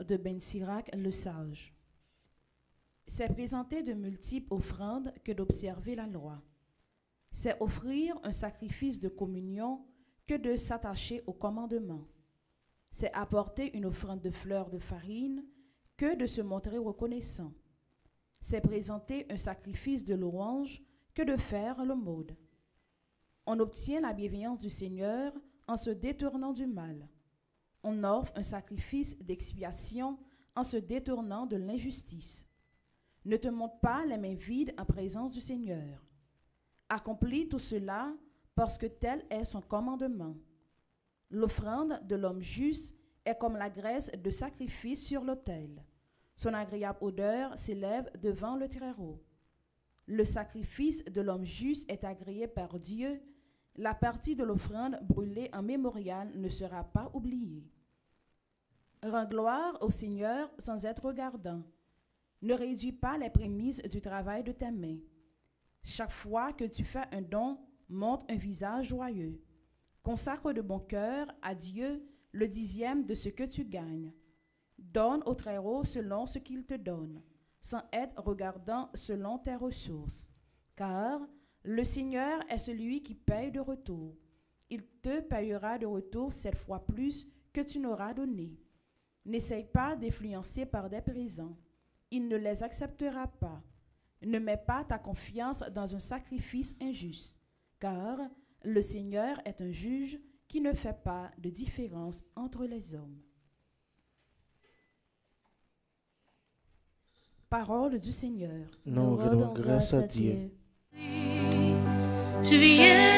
de Ben Sirac le sage. C'est présenter de multiples offrandes que d'observer la loi. C'est offrir un sacrifice de communion que de s'attacher au commandement. C'est apporter une offrande de fleurs de farine que de se montrer reconnaissant. C'est présenter un sacrifice de louange que de faire l'aumône. On obtient la bienveillance du Seigneur en se détournant du mal. On offre un sacrifice d'expiation en se détournant de l'injustice. Ne te montre pas les mains vides en présence du Seigneur. Accomplis tout cela parce que tel est son commandement. L'offrande de l'homme juste est comme la graisse de sacrifice sur l'autel. Son agréable odeur s'élève devant le Très-Haut. Le sacrifice de l'homme juste est agréé par Dieu. La partie de l'offrande brûlée en mémorial ne sera pas oubliée. Rends gloire au Seigneur sans être regardant. Ne réduis pas les prémices du travail de tes mains. Chaque fois que tu fais un don, montre un visage joyeux. Consacre de bon cœur à Dieu le 10e de ce que tu gagnes. Donne au Très-Haut selon ce qu'il te donne, sans être regardant selon tes ressources. Car le Seigneur est celui qui paye de retour. Il te payera de retour 7 fois plus que tu n'auras donné. N'essaye pas d'influencer par des présents. Il ne les acceptera pas. Ne mets pas ta confiance dans un sacrifice injuste, car le Seigneur est un juge qui ne fait pas de différence entre les hommes. Parole du Seigneur. Nous rendons grâce à Dieu. Je viens